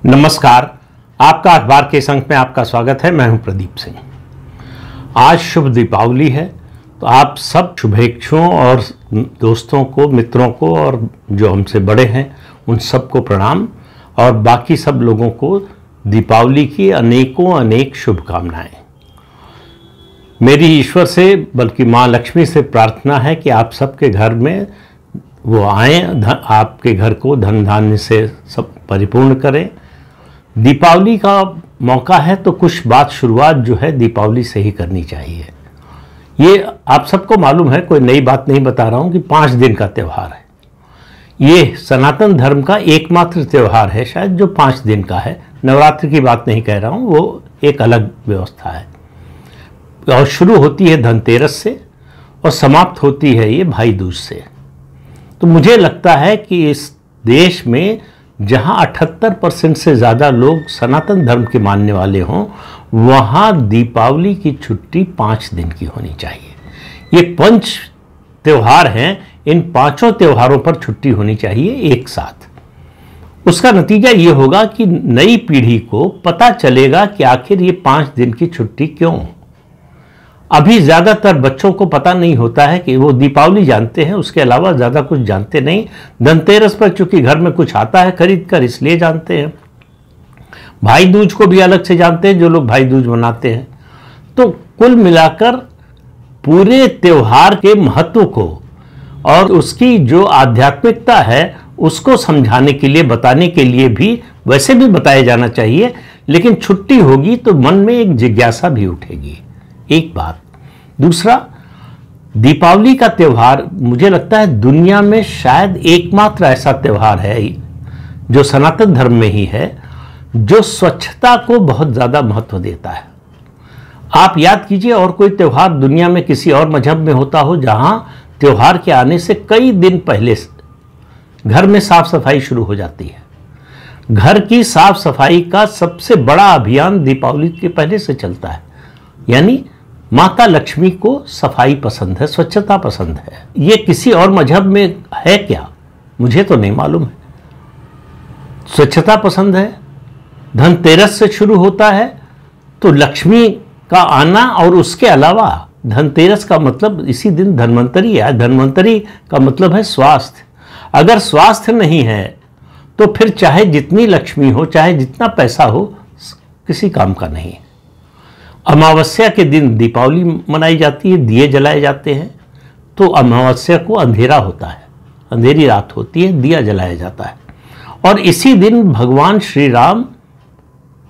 नमस्कार। आपका अखबार के संग में आपका स्वागत है। मैं हूं प्रदीप सिंह। आज शुभ दीपावली है, तो आप सब शुभेच्छुओं और दोस्तों को, मित्रों को और जो हमसे बड़े हैं उन सबको प्रणाम और बाकी सब लोगों को दीपावली की अनेकों अनेक शुभकामनाएं। मेरी ईश्वर से बल्कि माँ लक्ष्मी से प्रार्थना है कि आप सबके घर में वो आए, आपके घर को धन धान्य से सब परिपूर्ण करें। दीपावली का मौका है तो कुछ बात शुरुआत जो है दीपावली से ही करनी चाहिए। ये आप सबको मालूम है, कोई नई बात नहीं बता रहा हूँ कि 5 दिन का त्यौहार है। ये सनातन धर्म का एकमात्र त्यौहार है शायद जो 5 दिन का है। नवरात्रि की बात नहीं कह रहा हूँ, वो एक अलग व्यवस्था है। और शुरू होती है धनतेरस से और समाप्त होती है ये भाई दूज से। तो मुझे लगता है कि इस देश में जहां 78% से ज़्यादा लोग सनातन धर्म के मानने वाले हों, वहां दीपावली की छुट्टी 5 दिन की होनी चाहिए। ये 5 त्यौहार हैं, इन 5 त्योहारों पर छुट्टी होनी चाहिए एक साथ। उसका नतीजा ये होगा कि नई पीढ़ी को पता चलेगा कि आखिर ये 5 दिन की छुट्टी क्यों। अभी ज़्यादातर बच्चों को पता नहीं होता है कि वो दीपावली जानते हैं, उसके अलावा ज़्यादा कुछ जानते नहीं। धनतेरस पर चूंकि घर में कुछ आता है खरीद कर, इसलिए जानते हैं। भाई दूज को भी अलग से जानते हैं जो लोग भाई दूज मनाते हैं। तो कुल मिलाकर पूरे त्यौहार के महत्व को और उसकी जो आध्यात्मिकता है उसको समझाने के लिए, बताने के लिए भी वैसे भी बताया जाना चाहिए, लेकिन छुट्टी होगी तो मन में एक जिज्ञासा भी उठेगी। एक बात। दूसरा, दीपावली का त्यौहार मुझे लगता है दुनिया में शायद एकमात्र ऐसा त्यौहार है जो सनातन धर्म में ही है, जो स्वच्छता को बहुत ज़्यादा महत्व देता है। आप याद कीजिए और कोई त्यौहार दुनिया में किसी और मजहब में होता हो जहां त्यौहार के आने से कई दिन पहले घर में साफ सफाई शुरू हो जाती है। घर की साफ सफाई का सबसे बड़ा अभियान दीपावली के पहले से चलता है। यानी माता लक्ष्मी को सफाई पसंद है, स्वच्छता पसंद है। ये किसी और मजहब में है क्या, मुझे तो नहीं मालूम है। स्वच्छता पसंद है। धनतेरस से शुरू होता है तो लक्ष्मी का आना, और उसके अलावा धनतेरस का मतलब इसी दिन धन्वंतरी है। धन्वंतरी का मतलब है स्वास्थ्य। अगर स्वास्थ्य नहीं है तो फिर चाहे जितनी लक्ष्मी हो, चाहे जितना पैसा हो, किसी काम का नहीं। अमावस्या के दिन दीपावली मनाई जाती है, दिए जलाए जाते हैं। तो अमावस्या को अंधेरा होता है, अंधेरी रात होती है, दिया जलाया जाता है। और इसी दिन भगवान श्री राम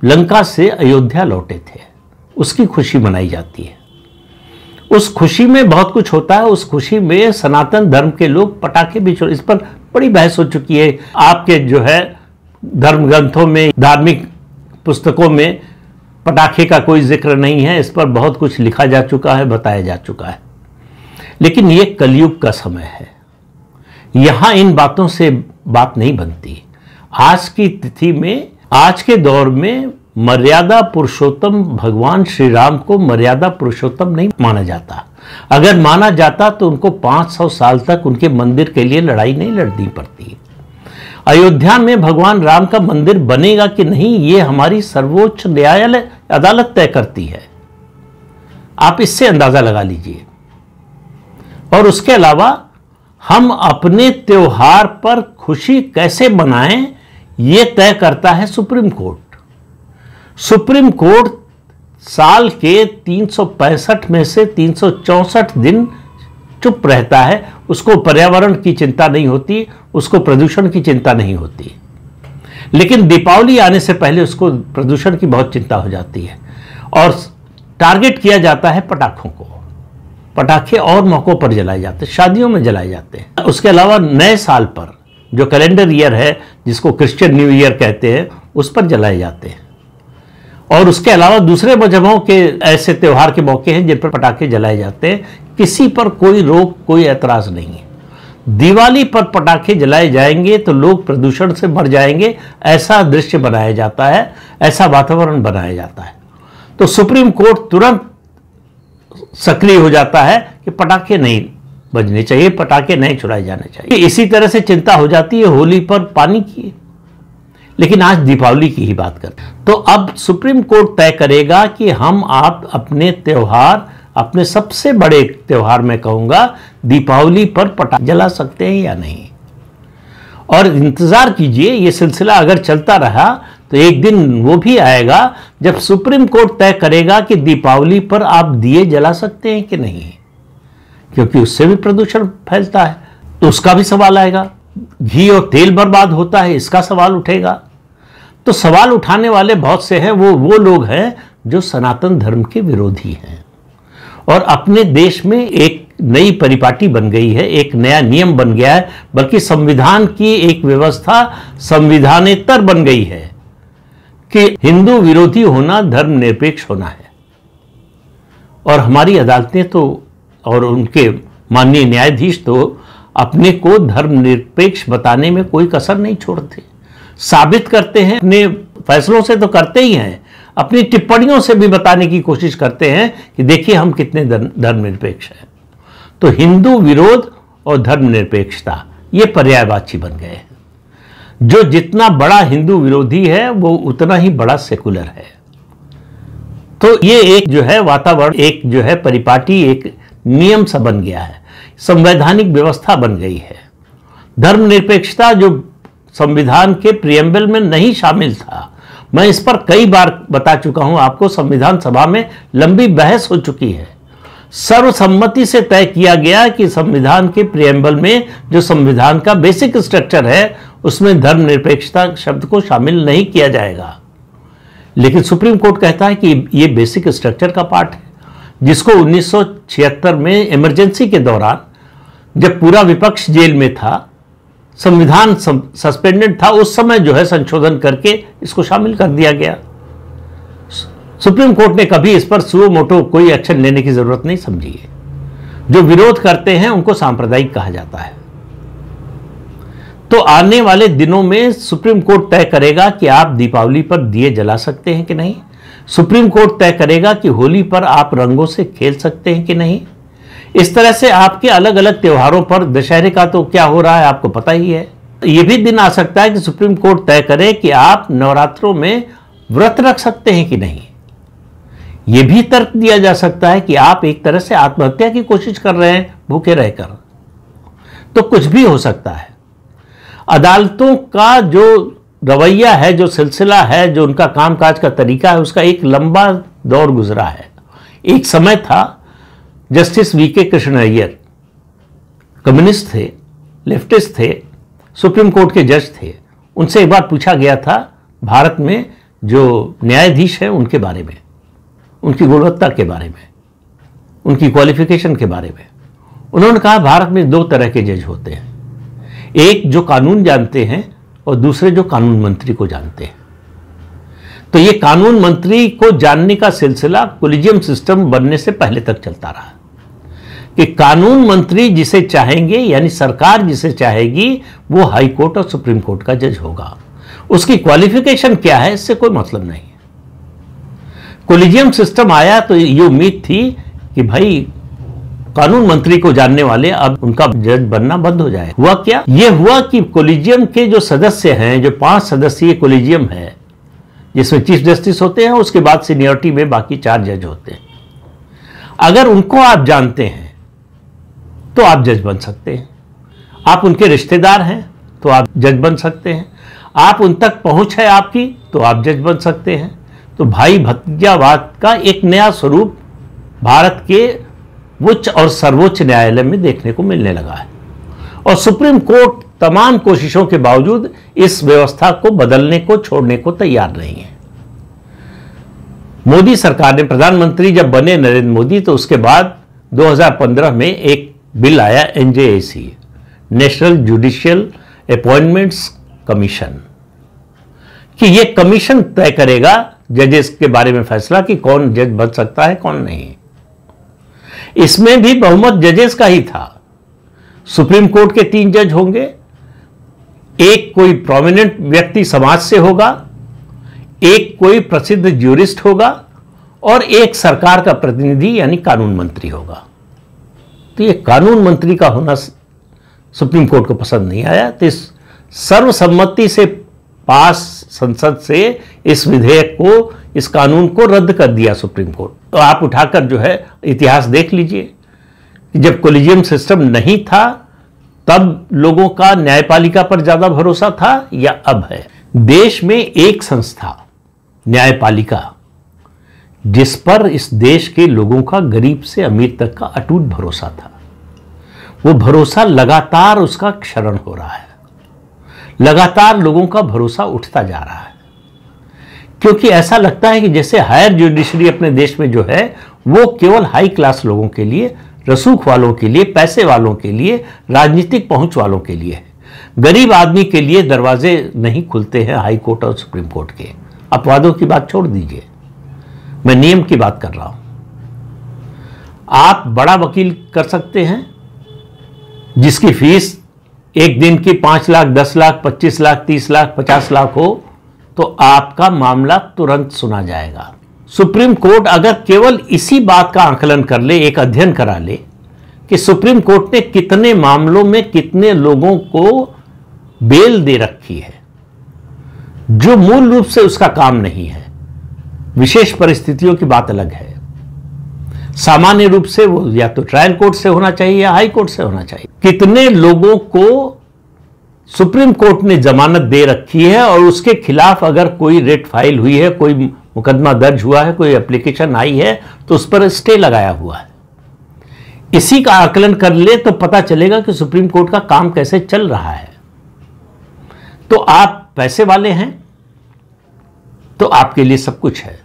लंका से अयोध्या लौटे थे, उसकी खुशी मनाई जाती है। उस खुशी में बहुत कुछ होता है। उस खुशी में सनातन धर्म के लोग पटाखे भी छोड़, इस पर बड़ी बहस हो चुकी है। आपके जो है धर्म ग्रंथों में, धार्मिक पुस्तकों में पटाखे का कोई जिक्र नहीं है। इस पर बहुत कुछ लिखा जा चुका है, बताया जा चुका है। लेकिन ये कलयुग का समय है, यहां इन बातों से बात नहीं बनती। आज की तिथि में, आज के दौर में मर्यादा पुरुषोत्तम भगवान श्री राम को मर्यादा पुरुषोत्तम नहीं माना जाता। अगर माना जाता तो उनको 500 साल तक उनके मंदिर के लिए लड़ाई नहीं लड़नी पड़ती। अयोध्या में भगवान राम का मंदिर बनेगा कि नहीं, ये हमारी सर्वोच्च न्यायालय अदालत तय करती है। आप इससे अंदाजा लगा लीजिए। और उसके अलावा हम अपने त्योहार पर खुशी कैसे मनाएं, ये तय करता है सुप्रीम कोर्ट। सुप्रीम कोर्ट साल के 365 में से 364 दिन चुप रहता है। उसको पर्यावरण की चिंता नहीं होती, उसको प्रदूषण की चिंता नहीं होती। लेकिन दीपावली आने से पहले उसको प्रदूषण की बहुत चिंता हो जाती है और टारगेट किया जाता है पटाखों को। पटाखे और मौकों पर जलाए जाते हैं, शादियों में जलाए जाते हैं। उसके अलावा नए साल पर, जो कैलेंडर ईयर है जिसको क्रिश्चियन न्यू ईयर कहते हैं, उस पर जलाए जाते हैं। और उसके अलावा दूसरे मजहबों के ऐसे त्यौहार के मौके हैं जिन पर पटाखे जलाए जाते हैं। किसी पर कोई रोक, कोई ऐतराज नहीं है। दिवाली पर पटाखे जलाए जाएंगे तो लोग प्रदूषण से मर जाएंगे, ऐसा दृश्य बनाया जाता है, ऐसा वातावरण बनाया जाता है। तो सुप्रीम कोर्ट तुरंत सक्रिय हो जाता है कि पटाखे नहीं बजने चाहिए, पटाखे नहीं छुड़ाए जाने चाहिए। इसी तरह से चिंता हो जाती है होली पर पानी की। लेकिन आज दीपावली की ही बात करते हैं। तो अब सुप्रीम कोर्ट तय करेगा कि हम आप अपने त्योहार, अपने सबसे बड़े त्योहार मैं कहूंगा दीपावली पर पटाखे जला सकते हैं या नहीं। और इंतजार कीजिए, ये सिलसिला अगर चलता रहा तो एक दिन वो भी आएगा जब सुप्रीम कोर्ट तय करेगा कि दीपावली पर आप दिए जला सकते हैं कि नहीं, क्योंकि उससे भी प्रदूषण फैलता है, तो उसका भी सवाल आएगा। घी और तेल बर्बाद होता है, इसका सवाल उठेगा। तो सवाल उठाने वाले बहुत से हैं, वो लोग हैं जो सनातन धर्म के विरोधी हैं। और अपने देश में एक नई परिपाटी बन गई है, एक नया नियम बन गया है, बल्कि संविधान की एक व्यवस्था संविधानेतर बन गई है कि हिंदू विरोधी होना धर्मनिरपेक्ष होना है। और हमारी अदालतें तो और उनके माननीय न्यायाधीश तो अपने को धर्मनिरपेक्ष बताने में कोई कसर नहीं छोड़ते, साबित करते हैं। अपने फैसलों से तो करते ही हैं, अपनी टिप्पणियों से भी बताने की कोशिश करते हैं कि देखिए हम कितने धर्मनिरपेक्ष हैं। तो हिंदू विरोध और धर्मनिरपेक्षता ये पर्यायवाची बन गए हैं। जो जितना बड़ा हिंदू विरोधी है वो उतना ही बड़ा सेकुलर है। तो ये एक जो है वातावरण, एक जो है परिपाटी, एक नियम सा बन गया है, संवैधानिक व्यवस्था बन गई है। धर्मनिरपेक्षता जो संविधान के प्रियम्बल में नहीं शामिल था, मैं इस पर कई बार बता चुका हूं आपको, संविधान सभा में लंबी बहस हो चुकी है। सर्वसम्मति से तय किया गया कि संविधान के प्रियम्बल में जो संविधान का बेसिक स्ट्रक्चर है उसमें धर्मनिरपेक्षता शब्द को शामिल नहीं किया जाएगा। लेकिन सुप्रीम कोर्ट कहता है कि ये बेसिक स्ट्रक्चर का पार्ट है, जिसको 1976 में इमरजेंसी के दौरान जब पूरा विपक्ष जेल में था, संविधान सस्पेंडेड था, उस समय जो है संशोधन करके इसको शामिल कर दिया गया। सुप्रीम कोर्ट ने कभी इस पर सुओ मोटो कोई एक्शन लेने की जरूरत नहीं समझी है। जो विरोध करते हैं उनको सांप्रदायिक कहा जाता है। तो आने वाले दिनों में सुप्रीम कोर्ट तय करेगा कि आप दीपावली पर दिए जला सकते हैं कि नहीं। सुप्रीम कोर्ट तय करेगा कि होली पर आप रंगों से खेल सकते हैं कि नहीं। इस तरह से आपके अलग अलग त्योहारों पर, दशहरे का तो क्या हो रहा है आपको पता ही है। यह भी दिन आ सकता है कि सुप्रीम कोर्ट तय करे कि आप नवरात्रों में व्रत रख सकते हैं कि नहीं। यह भी तर्क दिया जा सकता है कि आप एक तरह से आत्महत्या की कोशिश कर रहे हैं भूखे रहकर। तो कुछ भी हो सकता है। अदालतों का जो रवैया है, जो सिलसिला है, जो उनका कामकाज का तरीका है, उसका एक लंबा दौर गुजरा है। एक समय था justice VK Krishna Iyer communist थे, लेफ्टिस्ट थे, सुप्रीम कोर्ट के जज थे। उनसे एक बार पूछा गया था भारत में जो न्यायाधीश हैं उनके बारे में, उनकी गुणवत्ता के बारे में, उनकी क्वालिफिकेशन के बारे में। उन्होंने कहा भारत में दो तरह के जज होते हैं, एक जो कानून जानते हैं और दूसरे जो कानून मंत्री को जानते हैं। तो ये कानून मंत्री को जानने का सिलसिला कोलिजियम सिस्टम बनने से पहले तक चलता रहा कि कानून मंत्री जिसे चाहेंगे, यानी सरकार जिसे चाहेगी, वो हाई कोर्ट और सुप्रीम कोर्ट का जज होगा। उसकी क्वालिफिकेशन क्या है इससे कोई मतलब नहीं है। कोलिजियम सिस्टम आया तो ये उम्मीद थी कि भाई कानून मंत्री को जानने वाले अब उनका जज बनना बंद हो जाए। हुआ क्या? ये हुआ कि कोलिजियम के जो सदस्य हैं, जो 5 सदस्यीय कोलिजियम है जिसमें चीफ जस्टिस होते हैं, उसके बाद सीनियरिटी में बाकी 4 जज होते हैं। अगर उनको आप जानते हैं तो आप जज बन सकते हैं। आप उनके रिश्तेदार हैं तो आप जज बन सकते हैं। आप उन तक पहुंच है आपकी तो आप जज बन सकते हैं। तो भाई भतीजावाद का एक नया स्वरूप भारत के उच्च और सर्वोच्च न्यायालय में देखने को मिलने लगा है। और सुप्रीम कोर्ट तमाम कोशिशों के बावजूद इस व्यवस्था को बदलने को, छोड़ने को तैयार नहीं है। मोदी सरकार ने, प्रधानमंत्री जब बने नरेंद्र मोदी, तो उसके बाद 2015 में एक बिल आया NJAC, national judicial appointments commission, कि यह कमीशन तय करेगा जजेस के बारे में फैसला कि कौन जज बन सकता है, कौन नहीं। इसमें भी बहुमत जजेस का ही था। सुप्रीम कोर्ट के 3 जज होंगे, एक कोई प्रोमिनेंट व्यक्ति समाज से होगा, एक कोई प्रसिद्ध ज्यूरिस्ट होगा और एक सरकार का प्रतिनिधि यानी कानून मंत्री होगा। तो ये कानून मंत्री का होना सुप्रीम कोर्ट को पसंद नहीं आया। तो इस सर्वसम्मति से पास संसद से इस विधेयक को, इस कानून को रद्द कर दिया सुप्रीम कोर्ट। तो आप उठाकर जो है इतिहास देख लीजिए, जब कोलिजियम सिस्टम नहीं था तब लोगों का न्यायपालिका पर ज्यादा भरोसा था या अब है? देश में एक संस्था न्यायपालिका जिस पर इस देश के लोगों का, गरीब से अमीर तक का अटूट भरोसा था, वो भरोसा लगातार उसका क्षरण हो रहा है। लगातार लोगों का भरोसा उठता जा रहा है, क्योंकि ऐसा लगता है कि जैसे हायर जुडिशरी अपने देश में जो है वो केवल हाई क्लास लोगों के लिए, रसूख वालों के लिए, पैसे वालों के लिए, राजनीतिक पहुंच वालों के लिए है। गरीब आदमी के लिए दरवाजे नहीं खुलते हैं हाई कोर्ट और सुप्रीम कोर्ट के। अपवादों की बात छोड़ दीजिए, मैं नियम की बात कर रहा हूं। आप बड़ा वकील कर सकते हैं जिसकी फीस एक दिन की 5 लाख, 10 लाख, 25 लाख, 30 लाख, 50 लाख हो, तो आपका मामला तुरंत सुना जाएगा। सुप्रीम कोर्ट अगर केवल इसी बात का आकलन कर ले, एक अध्ययन करा ले कि सुप्रीम कोर्ट ने कितने मामलों में कितने लोगों को बेल दे रखी है, जो मूल रूप से उसका काम नहीं है। विशेष परिस्थितियों की बात अलग है। सामान्य रूप से वो या तो ट्रायल कोर्ट से होना चाहिए या हाई कोर्ट से होना चाहिए। कितने लोगों को सुप्रीम कोर्ट ने जमानत दे रखी है और उसके खिलाफ अगर कोई रेट फाइल हुई है, कोई मुकदमा दर्ज हुआ है, कोई एप्लीकेशन आई है, तो उस पर स्टे लगाया हुआ है। इसी का आकलन कर ले तो पता चलेगा कि सुप्रीम कोर्ट का काम कैसे चल रहा है। तो आप पैसे वाले हैं तो आपके लिए सब कुछ है।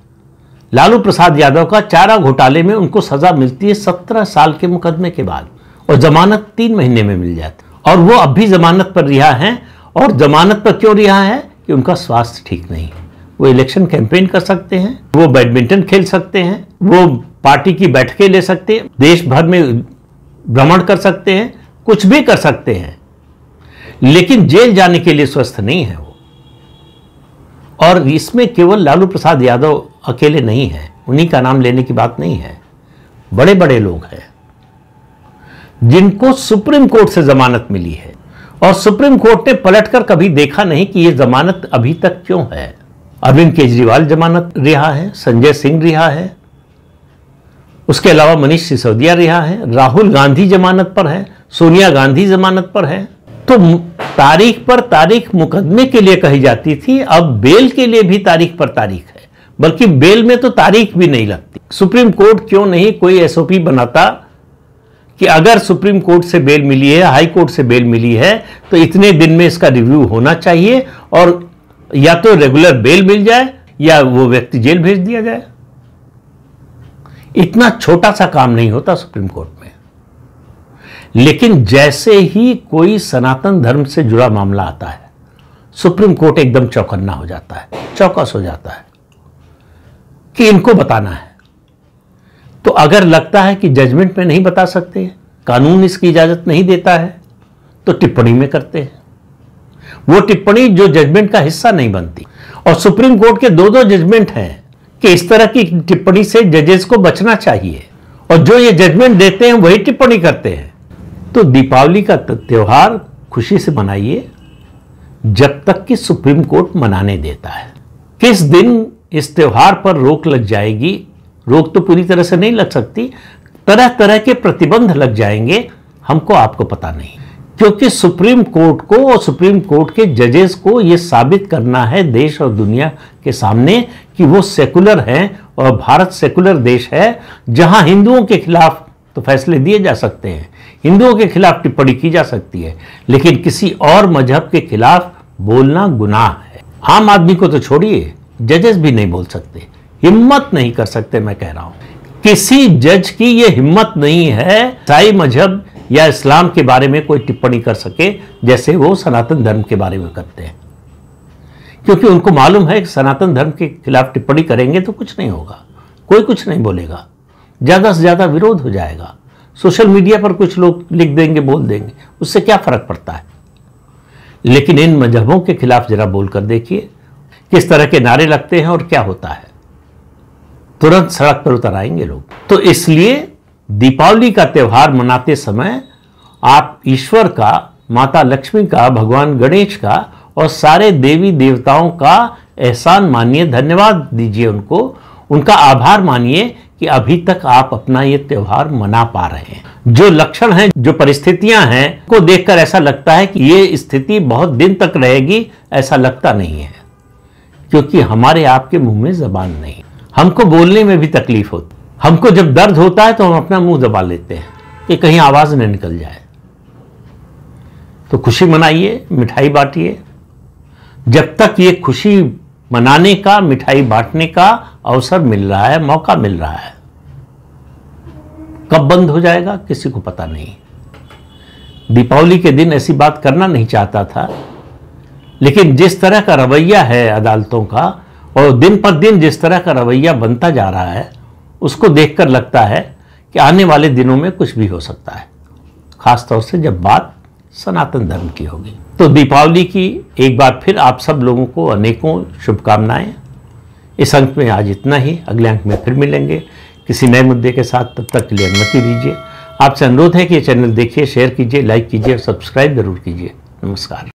लालू प्रसाद यादव का चारा घोटाले में उनको सजा मिलती है 17 साल के मुकदमे के बाद, और जमानत 3 महीने में मिल जाती, और वो अब भी जमानत पर रिहा हैं। और जमानत पर क्यों रिहा है? कि उनका स्वास्थ्य ठीक नहीं है। वो इलेक्शन कैंपेन कर सकते हैं, वो बैडमिंटन खेल सकते हैं, वो पार्टी की बैठकें ले सकते हैं, देश भर में भ्रमण कर सकते हैं, कुछ भी कर सकते हैं, लेकिन जेल जाने के लिए स्वस्थ नहीं है वो। और इसमें केवल लालू प्रसाद यादव अकेले नहीं है, उन्हीं का नाम लेने की बात नहीं है। बड़े बड़े लोग हैं जिनको सुप्रीम कोर्ट से जमानत मिली है, और सुप्रीम कोर्ट ने पलटकर कभी देखा नहीं कि यह जमानत अभी तक क्यों है। अरविंद केजरीवाल जमानत रिहा है, संजय सिंह रिहा है, उसके अलावा मनीष सिसोदिया रिहा है, राहुल गांधी जमानत पर है, सोनिया गांधी जमानत पर है। तो तारीख पर तारीख मुकदमे के लिए कही जाती थी, अब बेल के लिए भी तारीख पर तारीख है, बल्कि बेल में तो तारीख भी नहीं लगती। सुप्रीम कोर्ट क्यों नहीं कोई एसओपी बनाता कि अगर सुप्रीम कोर्ट से बेल मिली है, हाई कोर्ट से बेल मिली है, तो इतने दिन में इसका रिव्यू होना चाहिए, और या तो रेगुलर बेल मिल जाए या वो व्यक्ति जेल भेज दिया जाए। इतना छोटा सा काम नहीं होता सुप्रीम कोर्ट में। लेकिन जैसे ही कोई सनातन धर्म से जुड़ा मामला आता है, सुप्रीम कोर्ट एकदम चौकन्ना हो जाता है, चौकस हो जाता है कि इनको बताना है। तो अगर लगता है कि जजमेंट में नहीं बता सकते, कानून इसकी इजाजत नहीं देता है, तो टिप्पणी में करते हैं। वो टिप्पणी जो जजमेंट का हिस्सा नहीं बनती। और सुप्रीम कोर्ट के 2-2 जजमेंट हैं कि इस तरह की टिप्पणी से जजेस को बचना चाहिए, और जो ये जजमेंट देते हैं वही टिप्पणी करते हैं। तो दीपावली का त्योहार खुशी से मनाइए जब तक कि सुप्रीम कोर्ट मनाने देता है। किस दिन इस त्योहार पर रोक लग जाएगी, रोक तो पूरी तरह से नहीं लग सकती, तरह तरह के प्रतिबंध लग जाएंगे, हमको आपको पता नहीं। क्योंकि सुप्रीम कोर्ट को और सुप्रीम कोर्ट के जजेस को यह साबित करना है देश और दुनिया के सामने कि वो सेकुलर हैं, और भारत सेकुलर देश है जहां हिंदुओं के खिलाफ तो फैसले दिए जा सकते हैं, हिंदुओं के खिलाफ टिप्पणी की जा सकती है, लेकिन किसी और मजहब के खिलाफ बोलना गुनाह है। आम आदमी को तो छोड़िए, जजेस भी नहीं बोल सकते, हिम्मत नहीं कर सकते। मैं कह रहा हूं किसी जज की यह हिम्मत नहीं है ईसाई मजहब या इस्लाम के बारे में कोई टिप्पणी कर सके जैसे वो सनातन धर्म के बारे में करते हैं, क्योंकि उनको मालूम है कि सनातन धर्म के खिलाफ टिप्पणी करेंगे तो कुछ नहीं होगा, कोई कुछ नहीं बोलेगा, ज्यादा से ज्यादा विरोध हो जाएगा, सोशल मीडिया पर कुछ लोग लिख देंगे, बोल देंगे, उससे क्या फर्क पड़ता है। लेकिन इन मजहबों के खिलाफ जरा बोलकर देखिए किस तरह के नारे लगते हैं और क्या होता है, तुरंत सड़क पर उतर आएंगे लोग। तो इसलिए दीपावली का त्यौहार मनाते समय आप ईश्वर का, माता लक्ष्मी का, भगवान गणेश का और सारे देवी देवताओं का एहसान मानिए, धन्यवाद दीजिए उनको, उनका आभार मानिए कि अभी तक आप अपना ये त्यौहार मना पा रहे हैं। जो लक्षण हैं, जो परिस्थितियां हैं, को देखकर ऐसा लगता है कि ये स्थिति बहुत दिन तक रहेगी, ऐसा लगता नहीं है, क्योंकि हमारे आपके मुंह में जबान नहीं। हमको बोलने में भी तकलीफ होती, हमको जब दर्द होता है तो हम अपना मुंह दबा लेते हैं कि कहीं आवाज न निकल जाए। तो खुशी मनाइए, मिठाई बांटिए। जब तक ये खुशी मनाने का, मिठाई बांटने का अवसर मिल रहा है, मौका मिल रहा है, कब बंद हो जाएगा किसी को पता नहीं। दीपावली के दिन ऐसी बात करना नहीं चाहता था, लेकिन जिस तरह का रवैया है अदालतों का और दिन पर दिन जिस तरह का रवैया बनता जा रहा है, उसको देखकर लगता है कि आने वाले दिनों में कुछ भी हो सकता है, खासतौर से जब बात सनातन धर्म की होगी। तो दीपावली की एक बार फिर आप सब लोगों को अनेकों शुभकामनाएं। इस अंक में आज इतना ही, अगले अंक में फिर मिलेंगे किसी नए मुद्दे के साथ। तब तक के लिए अनुमति दीजिए। आपसे अनुरोध है कि ये चैनल देखिए, शेयर कीजिए, लाइक कीजिए और सब्सक्राइब जरूर कीजिए। नमस्कार।